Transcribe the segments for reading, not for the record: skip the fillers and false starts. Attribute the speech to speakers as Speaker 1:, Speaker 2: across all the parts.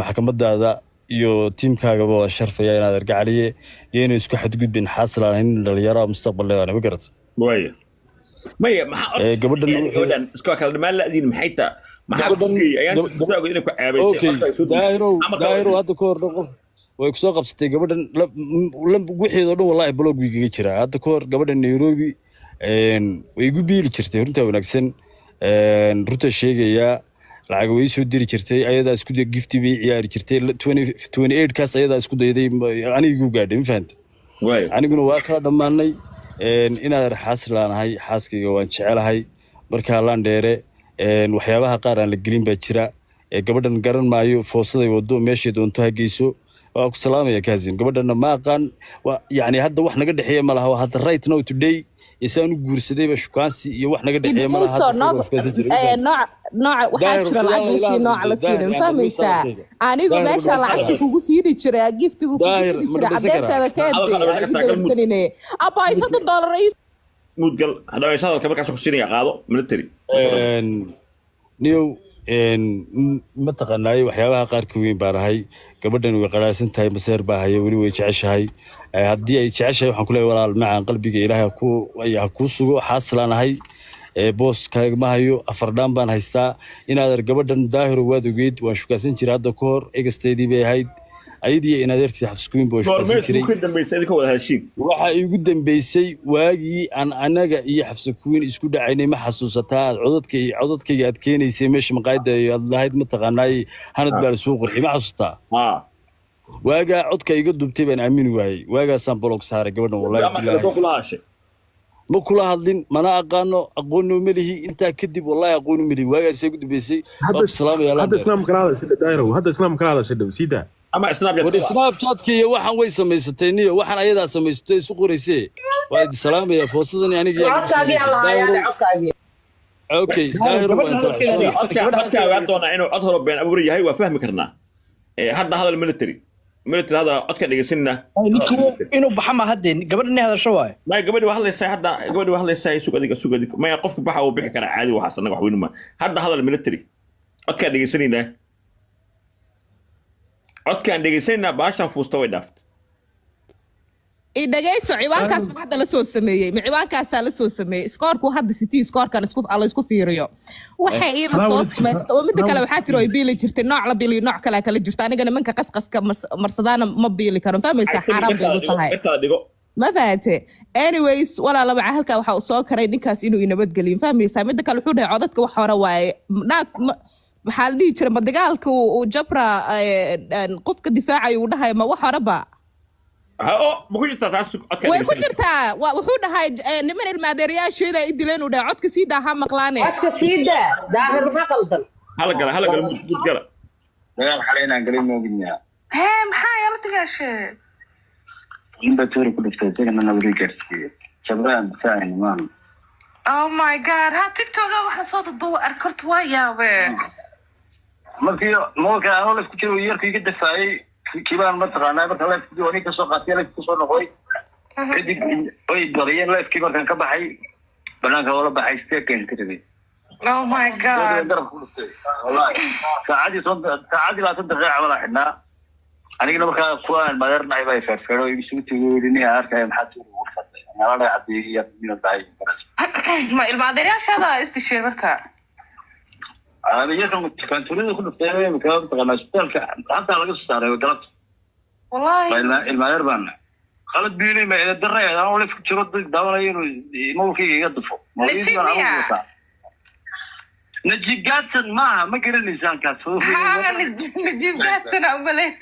Speaker 1: maxkamadaada iyo tiimkaagaba waan sharfaya inaad argacaliye iyo inay isku xadgudbin xaasilaan in dhalinyaro mustaqballeeda ma garata
Speaker 2: waya maya maxaa gabadhan iska kala dhamaan laadiin maxay taa maxaa bugay ayaan isdaago inay ku caabaysay
Speaker 1: daahiro hadda ka hor qof way ku soo qabsatay gabadhan wixii oo dhan wallahi blog wiiga jira hadda ka hor gabadhan Nairobi way igu biili jirtay runta wanaagsan runta sheegaya lacag way soo diri jirtay ayada isku day gifti bay ciyaari jirtay 28 kaas ayada isku dayday anigu gaadhay ma fahantay aniguna waa kala dhamaanay inaad xaasilaanahay xaaskayga waan jecelahay marka laan dheere waxyaabaha qaar aan la gelin baa jira gabadhan garan maayo foosaday wado meeshay doonto ha geyso waa ku salaamaya kaazin gabadhana ma aqaan yani hadda wax naga dhaxeeya ma laha hadda right now today isaan u guursaday ba shukaansi iyo wax naga dhaxeeya ma laha
Speaker 3: nooc waxa jira lacag la siin nooc la siin fahmaysaa anigu meesha lacag kugu siini jiray giftigu kugu siini jiray cadeyntada keedii abay $7
Speaker 2: mudgal hada ay sadalka markaas ku siinaya qaado military
Speaker 1: niyow ma taqaanaay waxyaabaha qaar ka weyn baan ahay gabadhan way qaraasan tahay maseer baa haya weli way jeceshahay haddii ay jeceshahay waxaan ku leeyahay walaal macaan qalbiga ilaahay ku sugo xaasilaan ahay boos kaagma hayo afardhaan baan haystaa inaad gabadhan daahiro waad ogeyd waan shukaasan jiray hadda ka hor egasteedii bay ahayd ayadii inaadeertii xafskuin boo shukaasan jiray waxa igu dambeysay waagii aan anaga iyo xafskuin isku dhacaynay ma xasuusataa codadkayga aad keenaysay meesha maqaayada aad lahayd ma taqaanaay hanad baa la soo qurxiyay ma xasuustaa waagaa codka iga dubtay baan aamini waayay waagaasaan blog saaray gabadhan wallahi ma kula hadlin mana aqaano aqoonno melihi intaa kadib wallahi aqoon melihi waagaas ay ku dambeysay salaam
Speaker 4: hadda islaamka hada shidab sida
Speaker 2: ama
Speaker 1: snapchat-ki iyo waxaan way samaysatay niyo waxaan ayadaa samaysatay isu qoraysay waa idin salaamaya foosadan aniga okay daahiro
Speaker 2: waa doona inuu cod horo been abuur yahay waa fahmi karnaa hadda hadal military hada codka dhageysanna
Speaker 5: inuu baxama hadeen gabadhan hadasho waay
Speaker 2: ma gabadhi wax hadlaysaa hadda gabadhi wax hadlaysaa sugadiga ma qofku baxa uu bixi kara caadi waxa sanaga wax weyn ma hadda hadal military codka dhageysanina codkaan dhegeysanaa baashan fuusta way dhaaftay
Speaker 3: dhageyso ciwaankaas ma hadda la soo sameeyay ma ciwaankaasaa la soo sameeyay iskoorku hadda city iskoorkan isku fiiriyo waxay iyada soo sameystay oo mid kale waxaa tiro ay biili jirtay nooc la biili nooc kale kala jirta aniga nimanka qasqaska marsadaana ma biili karo fahmaysaa xaraam bay u tahay ma fahamte anyways walaala waxa halka waxa soo karay ninkaas inuu inabadgeliyo fahmaysaa mid kale wuxuu dhahay codadka wax hore waaye waxaa la dhihi jiray ma dagaalka uu jabra qofka difaacayo uu dhahay ma wax horeba way ku jirtaa wuxuu dhahay niman ilmaadeerayaasheeda ay dileen uu dhahay codka sii daaha maqlaane
Speaker 6: codka sii daa daahir maxaa qaldan
Speaker 2: hala gala mudgala
Speaker 7: dagaal xaleynaan galay mooginyaa
Speaker 8: maxaa yala tigaashee
Speaker 7: inba toori ku dhiftay isagana nabadii gaarsiiyey shabraan saahin maan
Speaker 8: oh my god ha tiktoka waxa soo dadoo arkorta waa yaabe
Speaker 7: markii moolka aan la isku jiro yarkii ka dafaayay kibaan ma taqaanaa marka la isku wani ka soo qaatay la isku soo noqday kadib way bariyeen la isku markan ka baxay banaanka wala baxay steeken ka tagay
Speaker 8: oh my god
Speaker 7: wallahi saacadii la daqiiqo wala xidhnaa anigana markaa kuwaan madarnay bay farfaro isu tagayni arkay maxaa soo waqtay nala cadeeyay inuu tahay
Speaker 8: ma ilmaadeerayaashaada istisheer marka
Speaker 7: أنا يجون كان تريد كل شيء مكان تقنا سبتالك حتى على قصة صار وقلت
Speaker 8: والله
Speaker 7: المايربان خالد بيني ما إذا دري أنا ولا في شرط دورة ممكن يقدفوا نجيب جاتن ما قرر الإنسان كاسو
Speaker 8: نجيب جاتن أمله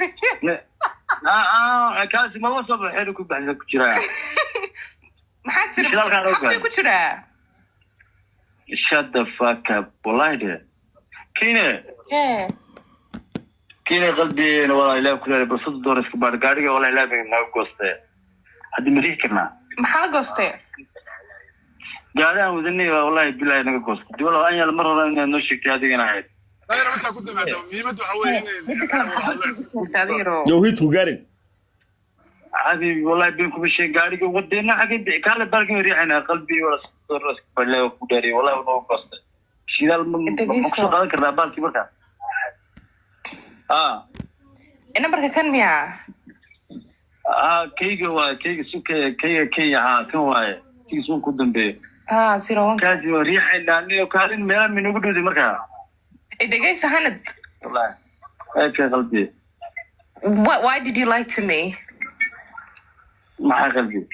Speaker 7: كاسي ما وصل حيرك بحثك كشراء
Speaker 8: ما حتى حتى كشراء
Speaker 7: shut the fuck up والله ده كينه قلبي والله لا كل بس دور اسكبار غاري والله لا بينا غوسته هدي مريكنا
Speaker 8: ما حا غوسته
Speaker 7: غاري ودني والله بالله نغ غوسته دي والله اني المره انه شيكتي هذه انا هاي
Speaker 4: غير انت كنت معده ميمد waxa weeye
Speaker 2: يوهيت غاري
Speaker 7: هذه والله بينكم شيء غاري ودينا حق قال بركي ريحنا قلبي ولا دور اسكبار لا كوداري والله انه غوسته شيلال مقصود هذا كذا بالك بركه
Speaker 8: Numberka kan miyaa?
Speaker 7: Kayga waa kayga suka kayga kan waaye kayga soo ku dambeeyay
Speaker 8: 01
Speaker 7: kaasi waa riixay dhaaniyo kaalin meel min ugu dhudi markaa
Speaker 8: dhageysa Hanad
Speaker 7: wallahi ay ka qalbi
Speaker 8: why did you lie to me?
Speaker 7: maxaa qalbi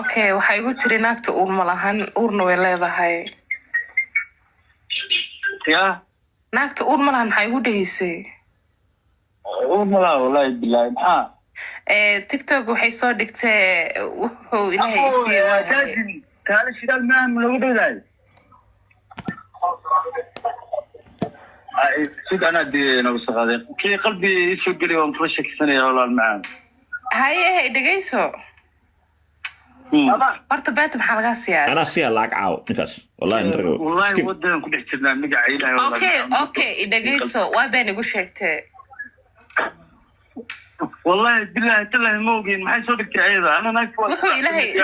Speaker 8: Okay, waxay igu tiri naagta uur ma lahan uurna way leedahay
Speaker 7: ya
Speaker 8: naagta uur ma lahan maxay igu dhaysay
Speaker 7: uur ma laha wallahi billahi maxaa
Speaker 8: TikTok waxay soo dhigtay wuxuu ilaahay siiyay waa
Speaker 7: kaalin shidaal ma lagu dhawday سيد أنا دي أنا وصغادين كي قلبي يسوق لي ومفرشك سنة يا والله المعان
Speaker 8: هاي دقيسو horta beenta maxaa laga siyaa
Speaker 2: أنا سيا لاك عاو نكاس والله إنترو
Speaker 7: والله ودنا كل احترنا نقع عيلها والله
Speaker 8: اوكي دقيسو waa been igu sheegtay
Speaker 7: والله بالله تله موقين ما حد صدق عيدا أنا ناقف
Speaker 8: wuxuu ilaahay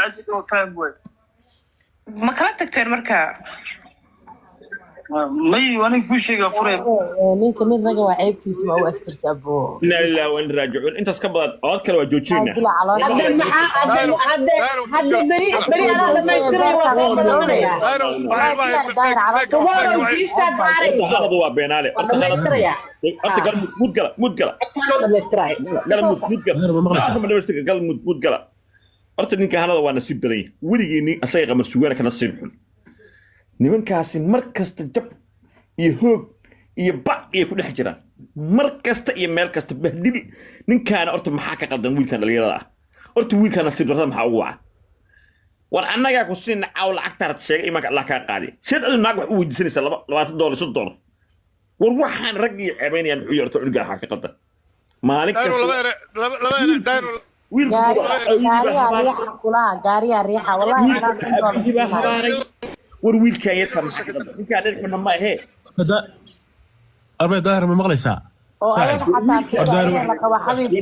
Speaker 8: ma kala tagteen markaa
Speaker 7: مي وانا كل شيء قفرين
Speaker 6: ninka nin raga waa ceebtiisa ma u astirta abo
Speaker 2: إنا لله وإنا راجعون أنت سكبت أود كلا وجوتشينا
Speaker 6: hadda beri ana dhamaystiray waa soo balonaya
Speaker 2: هذا هو بينالي أنت قال مود قال قال مود قال أنت نيك هذا هو نصيب دري وليني أسيق مرسوينا كنصيب حل nimankaasi markasta jab iyo hoog iyo bac iyo ku dhex jiraan markasta iyo meel kasta bahdil ninkaana horta maxaa ka qaldan wiilkan dhalinyarada ah horta wiilkan nasiib darrada maxaa ugu waca war annagaa ku siin caaw lacagtaad sheegay imanka Allah kaa qaadi sid adu naag wax u weydiisanaysa $20 war waxaan rag iyo ceebaynayaan muxuu yarto cunugga ka qaldan maalin kasta
Speaker 6: gaariya riixa wallahi
Speaker 2: ورويلكا يركب ninka dad xun ma ahe
Speaker 4: arba daahir ma maqlaysaa
Speaker 6: oo ay xataa la qaba xabiib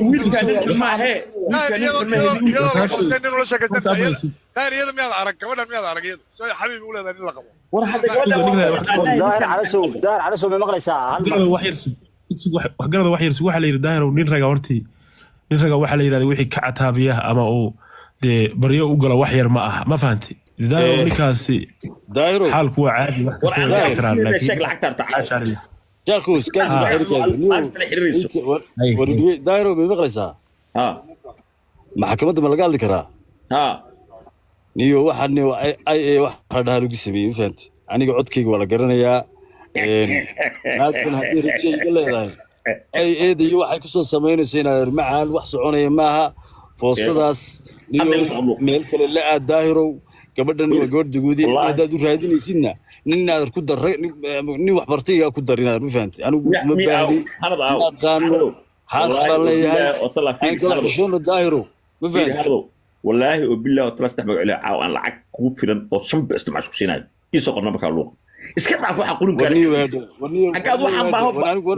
Speaker 2: ma ahe
Speaker 4: daahir miyaad arag gabadhan miyaad arag iyadu soo xabiib u leedahay in la qabo
Speaker 2: war hadda
Speaker 1: daahir cala soo ma maqlaysaa
Speaker 4: wax garada wax yarsi waxa la yiri daahir nin raga hortii nin raga waxa la yiraahdaa wixii ka cataabiya ama uu de baryo u galo wax yar ma aha ma fahanti دايرو نكاسي
Speaker 1: دايرو
Speaker 4: حالك هو عادي واحد
Speaker 2: كسر شكل حتى تعال
Speaker 1: جاكوس كاس بحرك دايرو بمقلسها محكمة ما لقى ذكرها نيو واحد نيو اي واحد هذا لو سمي فهمت انا قعدكيga wala garanaya naagtan hadii rajay leedahay ay eedayo waxay ku soo sameynaysaa inaad macaan wax soconaya maaha foosadaas niyo meel kale la aad daahiro gabadhan waa gabadh duguudii hadaad u raadinaysidna nin aad ku daray nin wax bartayga ku darinaad ma fahamtay anigu ma baahdi aqaano xaas baan leeyahay aan kala xishoono daahiro ma fahamtay
Speaker 2: wallaahi oo billaah oo talasna magac ilaa aan lacag ku filan oo shanba isticmaasho siinayo isoo qorna markaa luuq iska dhaaf waxa qulun kale akaad waxaan baaho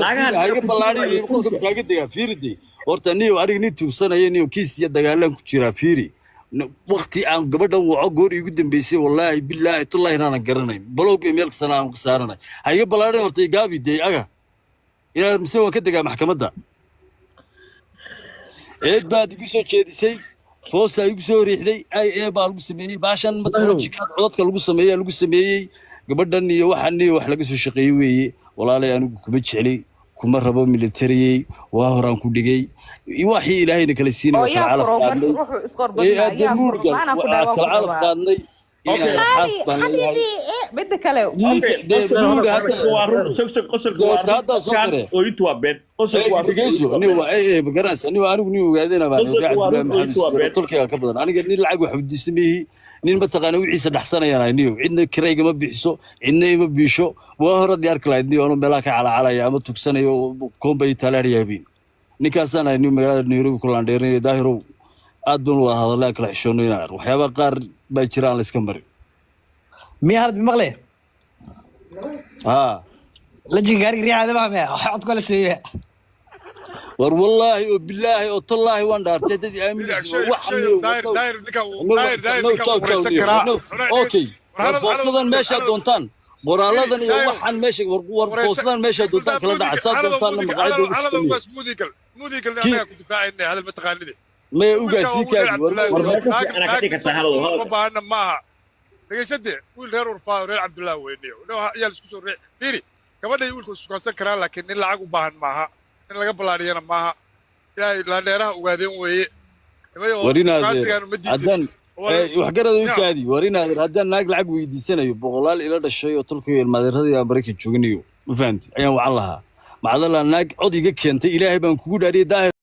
Speaker 2: naagahan
Speaker 1: hayga balaadhay qolka kaaga diga fiiridi horta niyo arig ni tuursanayay niyo kiis iyo dagaalan ku jira fiiri waqti aan gabadhan waco goor igu dambeysay wallaahi billaahi tullahi inaan garanayn balog email sana aan ka saaranay hayga balaadhay horta gaabi day aga ila mise waan ka digaa maxkamadda baad igu soo jeedisay foosta igu soo riixday ay baa lagu sameeyay baashan madajikaad codadka lagu sameeyay gabadhan iyo waxan iyo wax laga soo shaqeeyay weeye walaalay anigu kuma jeclay kuma rabo military waa horaan ku dhigay waxii ilaahayna kala siinay kala calaf qaadnay
Speaker 3: wuxuu isqorbadnaa
Speaker 1: kala calaf qaadnay
Speaker 3: حبيبي بدك كلام nin mataqaana wixiisa dhaxsanayaan niyo cidna kirayga ma bixiso cidna ima biisho waa hore diyaar kala idniyo oo meelaha ka calacalaya ama tugsanayo koonbay talaariya habeen ninkaasana niyo magaalada Nairobi ku laandheeray daahiro aad baan wada hadalay kala xishoonayna waxyaaba qaar ba jiraan la iska marin
Speaker 5: miya hard maqlay la jingaari riixada ma ma xad kala seeya
Speaker 1: war wallahi oo billahi oo tallahi waan dhaartay dad aamin okay warfoosadan meesha doontaan qoraalladan iyo waxaan meesha war foosnaan meesha doontaan kala dhaca saa doontaanna maqaayada ugu shaqeeya
Speaker 9: موديقل أنا كنت فاعلني هذا المتقالدي
Speaker 1: ما ugaasii kaadi war
Speaker 2: ana ka dhigi kartaa halada
Speaker 9: وبانا معها لقيت ويل غير ورفا غير عبد الله ويني يا اسكو فيري كمان يقول كو سكوسن كرا لكن ان لعق وباهن معها ان laga balaariyana maaha yaa la dheeraha ugaadeen weeye
Speaker 1: haddaan wax garada u kaadi warinaadir haddaan naag lacag weydiisanayo boqolaal ila dhashay oo tulkayo ilmaadeeradii aan baraka jooginayo ma fahamti ayaan wacan lahaa macdala naag cod iga keentay ilaahay baan kugu dhaariyay